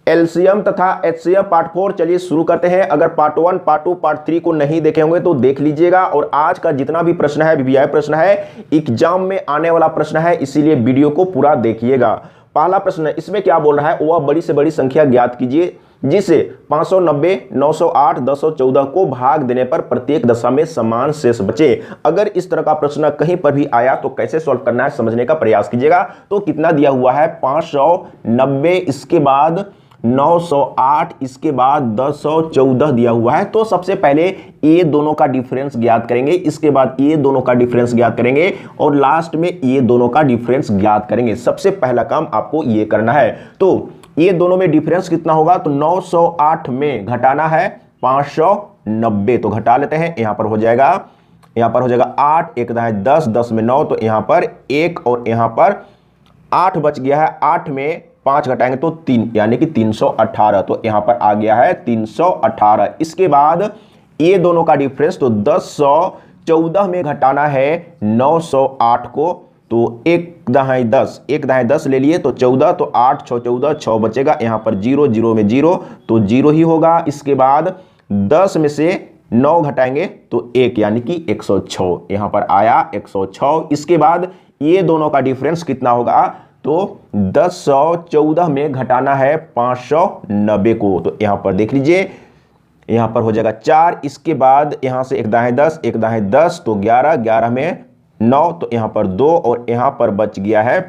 LCM तथा HCF part 4 चलिए शुरू करते हैं। अगर पार्ट 1, पार्ट 2, पार्ट 3 को नहीं देखे होंगे तो देख लीजिएगा। और आज का जितना भी प्रश्न है वीवीआई प्रश्न है, एग्जाम में आने वाला प्रश्न है, इसीलिए वीडियो को पूरा देखिएगा। पहला प्रश्न इसमें क्या बोल रहा है, वह बड़ी से बड़ी संख्या ज्ञात कीजिए जिसे 590, 908, 1014 को भाग देने पर प्रत्येक दशा में समान शेष बचे। अगर इस तरह का प्रश्न कहीं पर भी आया तो कैसे सॉल्व करना है समझने का प्रयास कीजिएगा। तो कितना दिया हुआ है, 590, इसके बाद 908, इसके बाद 1014 दिया हुआ है। तो सबसे पहले ये दोनों का डिफरेंस ज्ञात करेंगे, इसके बाद ये दोनों का डिफरेंस ज्ञात करेंगे और लास्ट में ये दोनों का डिफरेंस ज्ञात करेंगे। सबसे पहला काम आपको ये करना है। तो ये दोनों में डिफरेंस कितना होगा, तो 908 में घटाना है 590, तो घटा लेते हैं। यहां पर हो जाएगा 8, 1 दाएं 10, 10 में 9, तो यहां पर 1 और यहां पर 8 बच गया है। 8 में 5 घटाएंगे तो 3, यानी कि 318, तो यहां पर आ गया है 318। इसके बाद ये दोनों का डिफरेंस, तो 1014 में घटाना है 908 को, तो 1 दाएं 10 ले लिए तो 14, तो 8 6 14, 6 बचेगा। यहां पर 0 0 में 0, तो 0 ही होगा। इसके बाद 10 में से 9 घटाएंगे तो 1, यानी कि 106, यहां पर आया 106। इसके बाद ये दोनों का डिफरेंस कितना होगा, तो 1014 में घटाना है 590 को, तो यहां पर देख लीजिए, यहां पर हो जाएगा 4। इसके बाद यहां से 1 दाएं 10, तो 11, 11 में 9, तो यहां पर 2 और यहां पर बच गया है,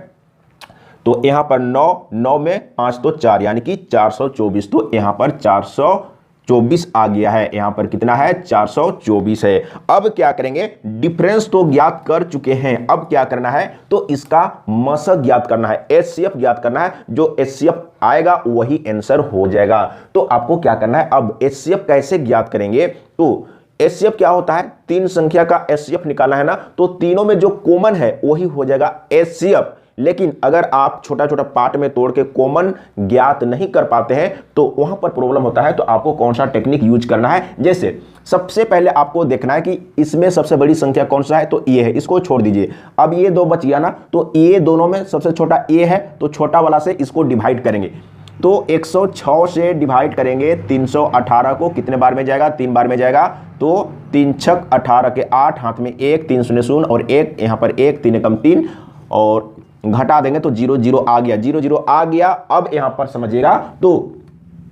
तो यहां पर 9 में 5 तो 4, यानी कि 424, तो यहां पर 424 आ गया है। यहां पर कितना है, 424 है। अब क्या करेंगे, डिफरेंस तो ज्ञात कर चुके हैं, अब क्या करना है, तो इसका मशक ज्ञात करना है, एचसीएफ ज्ञात करना है। जो एचसीएफ आएगा वही आंसर हो जाएगा। तो आपको क्या करना है, अब एचसीएफ कैसे ज्ञात करेंगे, तो एचसीएफ क्या होता है, 3 संख्या का एचसीएफ निकालना है ना, तो तीनों में जो कॉमन है वही हो जाएगा एचसीएफ। लेकिन अगर आप छोटा छोटा पार्ट में तोड़ के कॉमन ज्ञात नहीं कर पाते हैं तो वहां पर प्रॉब्लम होता है। तो आपको कौन सा टेक्निक यूज करना है, जैसे सबसे पहले आपको देखना है कि इसमें सबसे बड़ी संख्या कौन सा है, तो ये है, इसको छोड़ दीजिए। अब ये 2 बच गया ना, तो ये दोनों में सबसे छोटा ये है, तो छोटा वाला से इसको डिवाइड करेंगे। तो 106 से डिवाइड करेंगे 318 को, कितने बार में जाएगा, 3 बार में जाएगा, तो 3 6 18 के 8, हाथ में 1, 3 0 0 और 1, यहाँ पर 1, 3 एकम 3 और घटा देंगे तो 0 0 आ गया, 0 0 आ गया। अब यहाँ पर समझिएगा, तो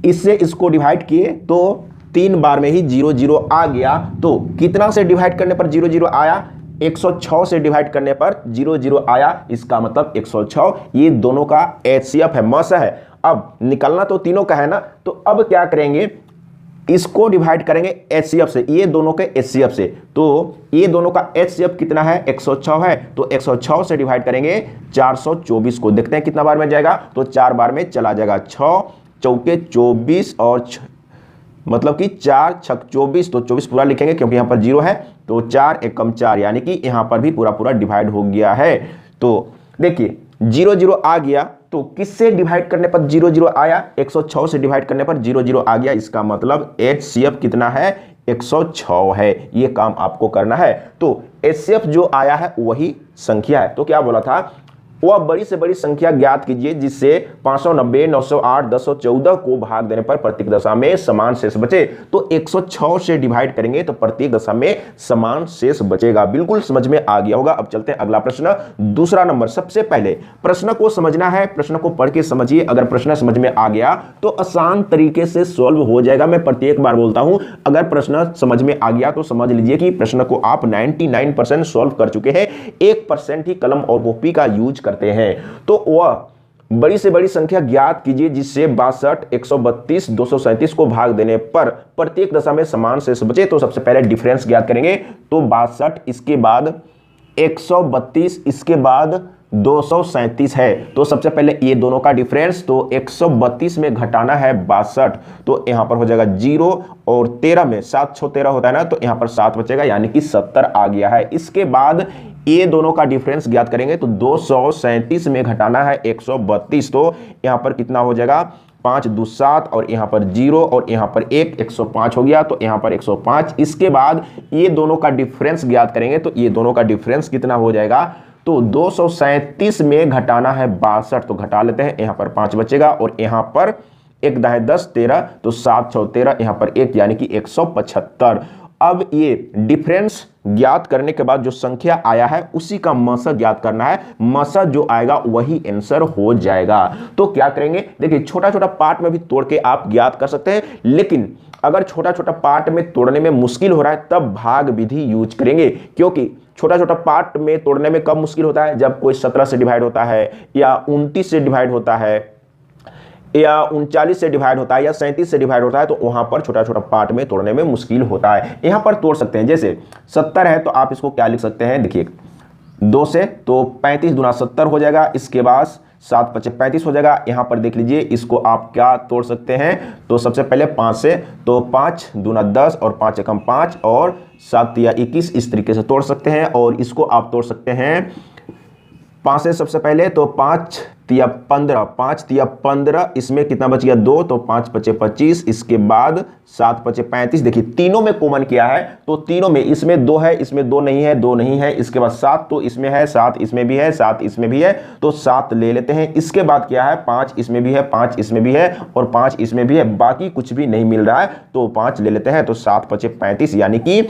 इससे इसको डिवाइड किए तो 3 बार में ही 0 0 आ गया। तो कितना से डिवाइड करने पर 0 0 आया, 106 से डिवाइड करने पर 0 0 आया, इसका मतलब 106। ये दोनों का एचसीएफ है, मसा है। अब निकलना तो तीनों का है ना, तो अब क्या करेंगे, इसको डिवाइड करेंगे एचसीएफ से, ये दोनों के एचसीएफ से। तो ये दोनों का एचसीएफ कितना है, 106 है, तो 106 से डिवाइड करेंगे 424 को, देखते हैं कितना बार में जाएगा, तो 4 बार में चला जाएगा। 6 चौके 24 और मतलब कि 4 6 24, तो 24 पूरा लिखेंगे क्योंकि यहाँ पर 0 है, तो 4 एकम 4, यानी कि यहाँ पर भी पूरा पूरा डिवाइड हो गया है। तो देखिए 0 0 आ गया, तो किससे डिवाइड करने पर 0 0 आया, 106 से डिवाइड करने पर 0 0 आ गया, इसका मतलब एचसीएफ कितना है, 106 है। ये काम आपको करना है। तो एचसीएफ जो आया है वही संख्या है। तो क्या बोला था, वह बड़ी से बड़ी संख्या ज्ञात कीजिए जिससे 590, 908, 1014 को भाग देने पर प्रत्येक दशा में समान शेष बचे। तो 106 से डिवाइड करेंगे तो प्रत्येक दशा में समान शेष बचेगा। बिल्कुल समझ में आ गया होगा। अब चलते हैं अगला प्रश्न, दूसरा नंबर। सबसे पहले प्रश्न को समझना है, प्रश्न को पढ़ के समझिए। अगर प्रश्न समझ में आ गया तो आसान तरीके से सॉल्व हो जाएगा। मैं प्रत्येक बार बोलता हूं, अगर प्रश्न समझ में आ गया तो समझ लीजिए कि प्रश्न को आप 99% सॉल्व कर चुके हैं। 1% ही कलम और कॉपी का यूज करते हैं। तो वह बड़ी से बड़ी संख्या ज्ञात कीजिए जिससे 62, 132, 237 को भाग देने पर प्रत्येक दशा में समान शेष बचे। तो सबसे पहले डिफरेंस ज्ञात करेंगे, तो 62, इसके बाद 132, इसके बाद 237 है। तो सबसे पहले ये दोनों का डिफरेंस, तो 132 में घटाना है 62, तो यहां पर हो जाएगा 0 और 13 में 7 6 13 होता है ना, तो यहां पर 7 बचेगा, यानी कि 70 आ गया है। इसके बाद ये दोनों का डिफरेंस ज्ञात करेंगे, तो 237 में घटाना है 132, तो यहां पर कितना हो जाएगा, 5 2 7 और यहाँ पर 0 और यहाँ पर 1, 105 हो गया, तो यहाँ पर 105। इसके बाद ये दोनों का डिफरेंस ज्ञात करेंगे, तो ये दोनों का डिफरेंस कितना हो जाएगा, तो 237 में घटाना है 62, तो घटा लेते हैं, यहाँ पर 5 बचेगा और यहाँ पर एक दाएं 10 13, तो 7 6 13, यहां पर 1 यानी कि 175। अब ये डिफरेंस ज्ञात करने के बाद जो संख्या आया है उसी का मसा ज्ञात करना है, मसा जो आएगा वही आंसर हो जाएगा। तो क्या करेंगे, देखिए छोटा छोटा पार्ट में भी तोड़ के आप ज्ञात कर सकते हैं, लेकिन अगर छोटा छोटा पार्ट में तोड़ने में मुश्किल हो रहा है तब भाग विधि यूज करेंगे, क्योंकि छोटा छोटा पार्ट में तोड़ने में कब मुश्किल होता है, जब कोई 17 से डिवाइड होता है या 29 से डिवाइड होता है या 39 से डिवाइड होता है या 37 से डिवाइड होता है, तो वहां पर छोटा छोटा पार्ट में तोड़ने में मुश्किल होता है। यहां पर तोड़ सकते हैं, जैसे 70 है तो आप इसको क्या लिख सकते हैं, देखिए 2 से तो 35 दूना 70 हो जाएगा, इसके बाद 7 5 35 हो जाएगा। यहां पर देख लीजिए इसको आप क्या तोड़ सकते हैं, तो सबसे पहले 5 से तो 5 दूना 10 और 5 एकम 5 और 7 तिया 21, इस तरीके से तोड़ सकते हैं। और इसको आप तोड़ सकते हैं 5 से सबसे पहले तो 5 तिया 15, 5 तिया 15, इसमें कितना बच गया 2, तो 5 5 25, इसके बाद 7 5 35। देखिए तीनों में कॉमन किया है, तो तीनों में इसमें 2 है, इसमें 2 नहीं है, 2 नहीं है, इसके बाद 7 तो इसमें है, 7 इसमें भी है, 7 इसमें भी है, तो 7 ले लेते हैं। इसके बाद क्या है, 5 इसमें भी है, 5 इसमें भी है और 5 इसमें भी है, बाकी कुछ भी नहीं मिल रहा है तो 5 ले लेते हैं। तो 7 5 35 यानी कि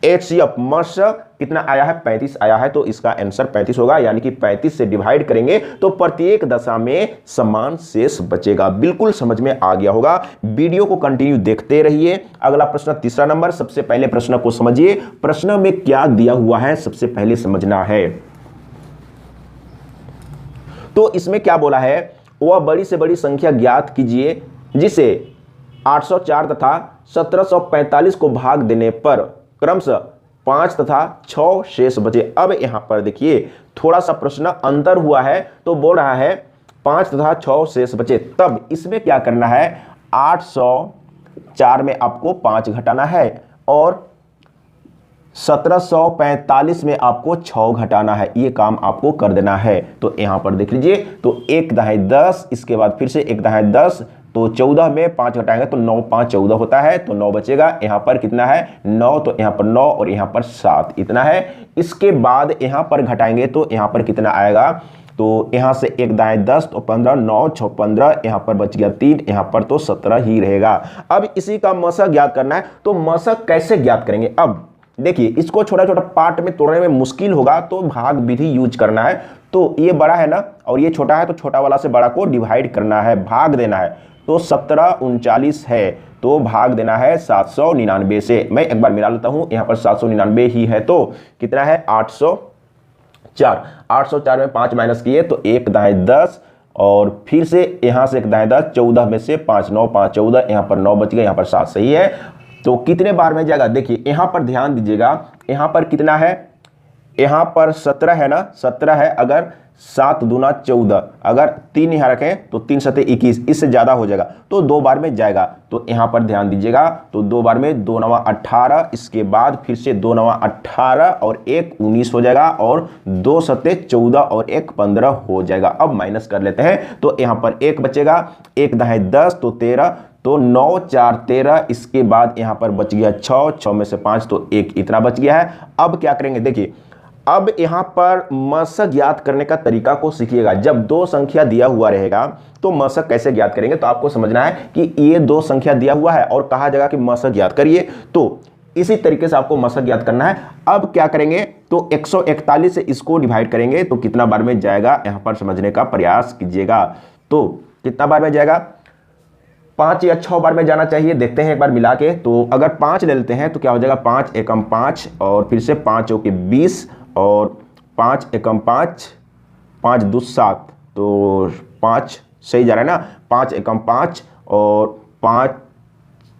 HCF मस कितना आया है, 35 आया है, तो इसका आंसर 35 होगा, यानी कि 35 से डिवाइड करेंगे तो प्रत्येक दशा में समान शेष बचेगा। बिल्कुल समझ में आ गया होगा, वीडियो को कंटिन्यू देखते रहिए। अगला प्रश्न तीसरा नंबर, सबसे पहले प्रश्न को समझिए, प्रश्न में क्या दिया हुआ है सबसे पहले समझना है। तो इसमें क्या बोला है, वह बड़ी से बड़ी संख्या ज्ञात कीजिए जिसे 804 तथा 1745 को भाग देने पर क्रमशः 5 तथा 6 शेष बचे। अब यहां पर देखिए थोड़ा सा प्रश्न अंतर हुआ है, तो बोल रहा है 5 तथा 6 शेष बचे, तब इसमें क्या करना है, 804 में आपको 5 घटाना है और 1745 में आपको 6 घटाना है, ये काम आपको कर देना है। तो यहां पर देख लीजिए, तो 1 दाएं 10, इसके बाद फिर से 1 दाएं 10, तो 14 में 5 घटाएंगे तो 9 5 14 होता है, तो 9 बचेगा। यहां पर कितना है 9, तो यहां पर 9 और यहां पर 7, इतना है। इसके बाद यहां पर घटाएंगे तो यहां पर कितना आएगा, तो यहां से 1 दाएं 10 तो 15, 9 6 15, यहां पर बच गया 3, यहां पर तो 17 ही रहेगा। अब इसी का मसा ज्ञात करना है, तो मसा कैसे ज्ञात करेंगे। अब देखिए इसको छोटा छोटा पार्ट में तोड़ने में मुश्किल होगा तो भाग विधि यूज करना है। तो ये बड़ा है ना और ये छोटा है, तो छोटा वाला से बड़ा को डिवाइड करना है, भाग देना है। तो 17 39 है तो भाग देना है 799 से। मैं एक बार मिला लेता हूं, यहां पर 799 ही है, तो कितना है 804। 804 में 5 माइनस किए तो 1 दाएं 10 और फिर से यहां से 1 दाएं 10, 14 में से 5 9 5 14, यहां पर 9 बच गया, यहां पर 7 सही है। तो कितने बार में जाएगा, देखिए यहां पर ध्यान दीजिएगा, यहां पर कितना है, यहां पर 17 है ना, 17 है, अगर 7 दूना 14, अगर 3 यहां रखें तो 3 7 21, इससे ज्यादा हो जाएगा तो 2 बार में जाएगा। तो यहां पर ध्यान दीजिएगा, तो 2 बार में 2 9 18, इसके बाद फिर से 2 9 18 और 1 19 हो जाएगा और 2 7 14 और 1 15 हो जाएगा। अब माइनस कर लेते हैं, तो यहां पर 1 बचेगा, 1 दाएं 10 तो 13, तो 9 4 13, इसके बाद यहां पर बच गया 6, 6 में से 5 तो 1, इतना बच गया है। अब क्या करेंगे, देखिए अब यहां पर मशक ज्ञात करने का तरीका को सीखिएगा। जब 2 संख्या दिया हुआ रहेगा तो मशक कैसे ज्ञात करेंगे, तो आपको समझना है कि ये 2 संख्या दिया हुआ है और कहा जाएगा कि मशक ज्ञात करिए, तो इसी तरीके से आपको मशक ज्ञात करना है। अब क्या करेंगे, तो 141 से इसको डिवाइड करेंगे तो कितना बार में जाएगा, यहां पर समझने का प्रयास कीजिएगा। तो कितना बार में जाएगा, 5 या 6 बार में जाना चाहिए, देखते हैं एक बार मिला के। तो अगर 5 ले लेते हैं तो क्या हो जाएगा, 5 एकम 5 और फिर से 5 चौके 20 और 5 एकम 5, 5 2 7, तो 5 सही जा रहा है ना, 5 एकम 5 और 5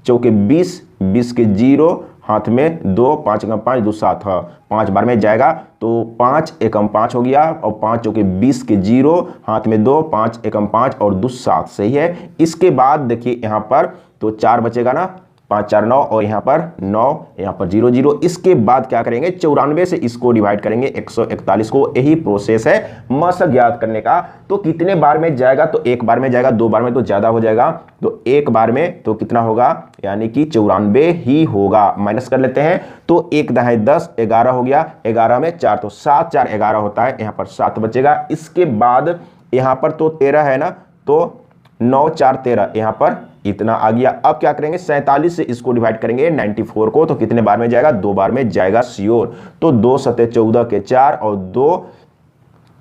चौके 20, 20 के 0 हाथ में 2, 5 एकम 5 2 7, हाँ 5 बार में जाएगा। तो 5 एकम 5 हो गया और 5 चौके 20 के 0 हाथ में 2, 5 एकम 5 और 2 7 सही है। इसके बाद देखिए यहाँ पर तो 4 बचेगा ना, 5 4 9 और यहाँ पर 9, यहाँ पर 0 0। इसके बाद क्या करेंगे, 94 से इसको डिवाइड करेंगे 141 को। यही प्रोसेस है मशक ज्ञात करने का। तो कितने बार में जाएगा, तो 1 बार में जाएगा, 2 बार में तो ज़्यादा हो जाएगा, तो 1 बार में तो कितना होगा, यानी कि 94 ही होगा। माइनस कर लेते हैं, तो 1 दाएं 10, 11 हो गया, 11 में 4 तो 7 4 11 होता है, यहाँ पर 7 बचेगा। इसके बाद यहाँ पर तो 13 है ना, तो 9 4 13, यहाँ पर इतना आ गया। अब क्या करेंगे, 47 से इसको डिवाइड करेंगे 94 को, तो कितने बार में जाएगा, 2 बार में जाएगा श्योर। तो 2 सते 14 के 4 और 2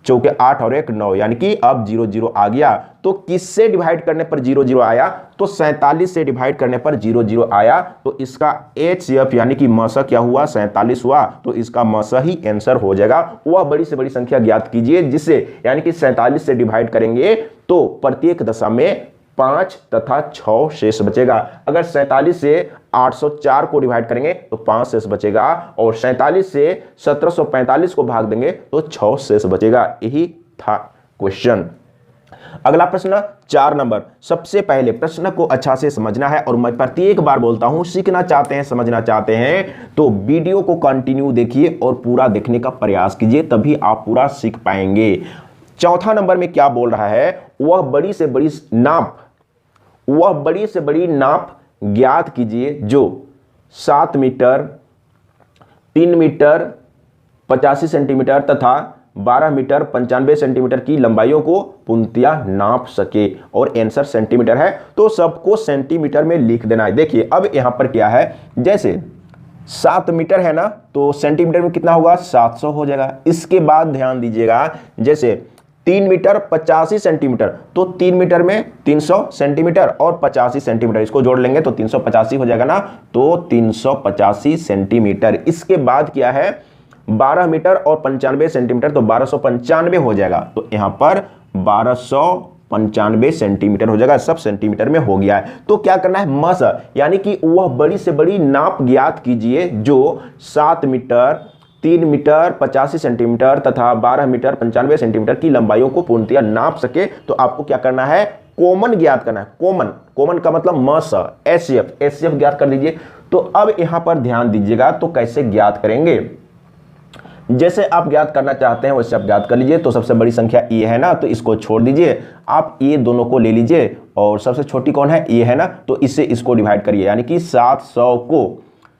चौके 8 और 1 9, यानी कि अब 0 0 आ गया। तो किससे डिवाइड करने पर 0 0 आया, तो 47 से डिवाइड करने पर 0 0 आया। तो इसका HCF यानी कि मस क्या हुआ, 47 हुआ। तो इसका मस ही आंसर हो जाएगा। वह बड़ी से बड़ी संख्या ज्ञात कीजिए जिससे, यानी कि 47 से डिवाइड करेंगे तो प्रत्येक दशा में 5 तथा 6 शेष बचेगा। अगर 47 से 804 को डिवाइड करेंगे तो 5 शेष बचेगा, और 47 से 1745 को भाग देंगे तो 6 शेष बचेगा। यही था क्वेश्चन। अगला प्रश्न 4 नंबर। सबसे पहले प्रश्न को अच्छा से समझना है, और मैं प्रत्येक बार बोलता हूं, सीखना चाहते हैं, समझना चाहते हैं तो वीडियो को कंटिन्यू देखिए और पूरा देखने का प्रयास कीजिए, तभी आप पूरा सीख पाएंगे। चौथा नंबर में क्या बोल रहा है, वह बड़ी से बड़ी नाप ज्ञात कीजिए जो 7 मीटर, 3 मीटर 85 सेंटीमीटर तथा 12 मीटर 95 सेंटीमीटर की लंबाइयों को पूर्णतया नाप सके, और आंसर सेंटीमीटर है तो सबको सेंटीमीटर में लिख देना है। देखिए अब यहां पर क्या है, जैसे 7 मीटर है ना, तो सेंटीमीटर में कितना होगा, 700 हो जाएगा। इसके बाद ध्यान दीजिएगा, जैसे 3 मीटर 85 सेंटीमीटर, तो 3 मीटर में 300 सेंटीमीटर और 85 सेंटीमीटर, इसको जोड़ लेंगे तो 385 हो जाएगा ना, तो 385 सेंटीमीटर। इसके बाद क्या है, 12 मीटर और 95 सेंटीमीटर, तो 1295 हो जाएगा। तो यहां पर 1295 सेंटीमीटर हो जाएगा। सब सेंटीमीटर में हो गया है। तो क्या करना है, मस यानी कि वह बड़ी से बड़ी नाप ज्ञात कीजिए जो 7 मीटर, 3 मीटर 85 सेंटीमीटर तथा 12 मीटर 95 सेंटीमीटर की लंबाइयों को पूर्णतया नाप सके। तो आपको क्या करना है, कॉमन ज्ञात करना है। कॉमन का मतलब मस, HCF ज्ञात कर दीजिए। तो अब यहां पर ध्यान दीजिएगा, तो कैसे ज्ञात करेंगे, जैसे आप ज्ञात करना चाहते हैं वैसे आप ज्ञात कर लीजिए। तो सबसे बड़ी संख्या ए है ना, तो इसको छोड़ दीजिए, आप ये दोनों को ले लीजिए, और सबसे छोटी कौन है, ए है ना, तो इससे इसको डिवाइड करिए, यानी कि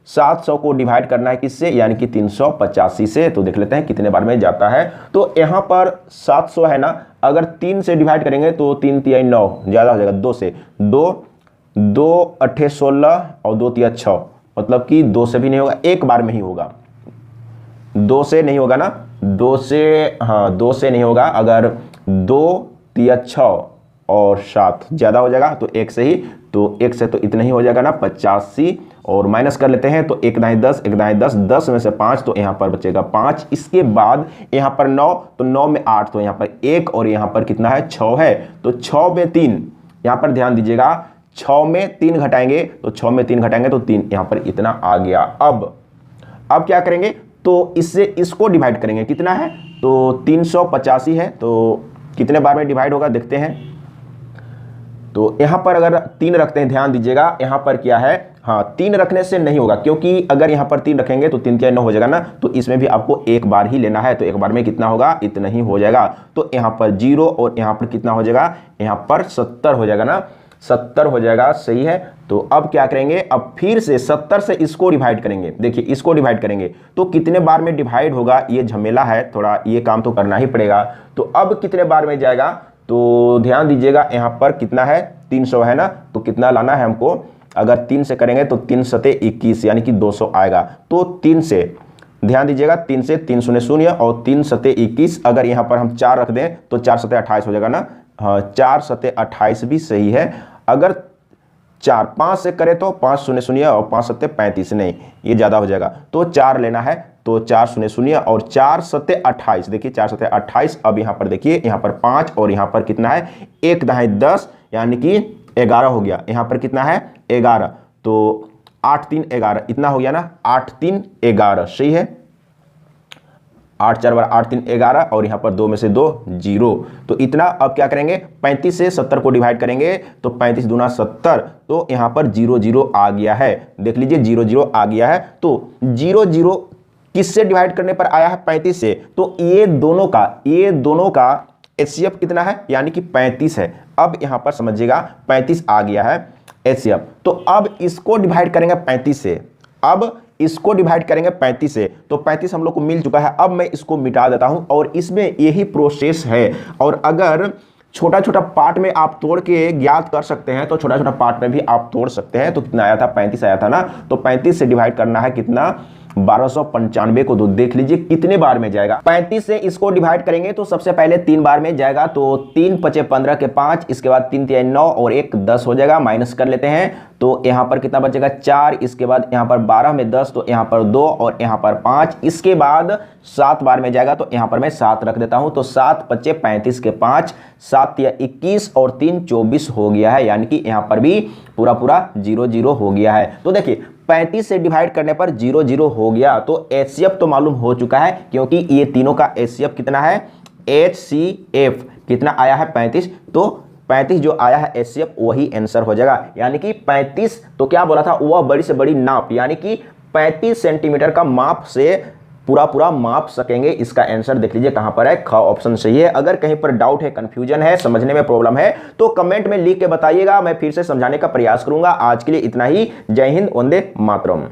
700 को डिवाइड करना है किससे, यानी कि 385 से। तो देख लेते हैं कितने बार में जाता है। तो यहां पर 700 है ना, अगर 3 से डिवाइड करेंगे तो 3 3 9, ज्यादा हो जाएगा 2 से, 2 8 16 और 2 3 6, मतलब कि 2 से भी नहीं होगा, एक बार में ही होगा। 2 से नहीं होगा ना, 2 से नहीं होगा। अगर 2 3 6 और 7 ज्यादा हो जाएगा तो 1 से ही, तो 1 से तो इतना ही हो जाएगा ना, 85, और माइनस कर लेते हैं तो 1 दाएं 10, 1 दाएं 10, 10 में से 5, तो यहां पर बचेगा 5। इसके बाद यहां पर 9, तो 9 में 8, तो यहां पर 1, और यहां पर कितना है, 6 है, तो 6 में 3, यहां पर ध्यान दीजिएगा, 6 में 3 घटाएंगे, तो 6 में 3 घटाएंगे तो 3, यहां पर इतना आ गया। अब क्या करेंगे, तो इससे इसको डिवाइड करेंगे, कितना है, तो 385 है, तो कितने बार में डिवाइड होगा देखते हैं। तो यहां पर अगर 3 रखते हैं, ध्यान दीजिएगा, यहां पर क्या है, 3 रखने से नहीं होगा, क्योंकि अगर यहां पर 3 रखेंगे तो 3 3 9 हो जाएगा ना, तो इसमें भी आपको एक बार ही लेना है, तो एक बार में कितना होगा, इतना ही हो जाएगा। तो यहां पर 0 और यहां पर कितना हो जाएगा, यहां पर 70 हो जाएगा ना, 70 हो जाएगा, सही है। तो अब क्या करेंगे, अब फिर से 70 से इसको डिवाइड करेंगे। देखिए इसको डिवाइड करेंगे तो कितने बार में डिवाइड होगा, ये झमेला है थोड़ा, ये काम तो करना ही पड़ेगा। तो अब कितने बार में जाएगा, तो ध्यान दीजिएगा, यहां पर कितना है, 300 है ना, तो कितना लाना है हमको, अगर 3 से करेंगे तो 3 सते 21, यानी कि 200 आएगा। तो 3 से, ध्यान दीजिएगा, 3 से 3 शून्य शून्य और 3 सते 21, अगर यहां पर हम 4 रख दें तो 4 सते 28 हो जाएगा ना, 4 सते 28 भी सही है। अगर 5 से करें तो 5 शून्य शून्य और 5 सत्ते 35, नहीं ये ज़्यादा हो जाएगा, तो 4 लेना है, तो 4 शून्य शून्य और 4 सत्ते 28, देखिए 4 सत्ते 28। अब यहाँ पर देखिए, यहाँ पर 5 और यहाँ पर कितना है, 1 दाएं 10, यानी कि 11 हो गया। यहाँ पर कितना है, 11, तो 8 3 11, इतना हो गया ना, 8 3 11, सही है। 8 4 8 3 11, और यहाँ पर 2 में से 2 0, तो इतना। अब क्या करेंगे, 35 से 70 को डिवाइड करेंगे, तो 35 दूना 70, तो यहाँ पर 0 0 आ गया है, देख लीजिए 0 0 आ गया है। तो 0 0 किससे डिवाइड करने पर आया है, 35 से, तो ये दोनों का HCF कितना है, यानी कि 35 है। अब यहाँ पर समझिएगा 35 आ गया है HCF, तो अब इसको डिवाइड करेंगे 35 से, अब इसको डिवाइड करेंगे 35 से, तो 35 हम लोग को मिल चुका है। अब मैं इसको मिटा देता हूं, और इसमें यही प्रोसेस है। और अगर छोटा छोटा पार्ट में आप तोड़ के ज्ञात कर सकते हैं, तो छोटा छोटा पार्ट में भी आप तोड़ सकते हैं। तो कितना आया था, 35 आया था ना, तो 35 से डिवाइड करना है कितना, 1295 को। तो देख लीजिए कितने बार में जाएगा। 35 से इसको डिवाइड करेंगे तो सबसे पहले 3 बार में जाएगा, तो 3 5 15 के 5, इसके बाद 3 3 9 और 1 10 हो जाएगा। माइनस कर लेते हैं तो यहां पर कितना बचेगा, 4, इसके बाद यहां पर 12 में 10, तो यहां पर 2 और यहां पर 5, इसके बाद 7 बार में जाएगा, तो यहां पर मैं 7 रख देता हूं। तो 7 5 35 के 5, 7 या 21 और 3 24 हो गया है, यानी कि यहां पर भी पूरा पूरा 0 0 हो गया है। तो देखिए 35 से डिवाइड करने पर 0 0 हो गया, तो HCF तो मालूम हो चुका है, क्योंकि ये तीनों का HCF कितना है, HCF कितना आया है 35, तो 35 जो आया है HCF वही आंसर हो जाएगा। यानी कि 35 तो क्या बोला था, वह बड़ी से बड़ी नाप, यानी कि 35 सेंटीमीटर का माप से पूरा पूरा माप सकेंगे। इसका आंसर देख लीजिए कहां पर है, ख ऑप्शन सही है। अगर कहीं पर डाउट है, कंफ्यूजन है, समझने में प्रॉब्लम है, तो कमेंट में लिख के बताइएगा, मैं फिर से समझाने का प्रयास करूंगा। आज के लिए इतना ही। जय हिंद, वंदे मातरम।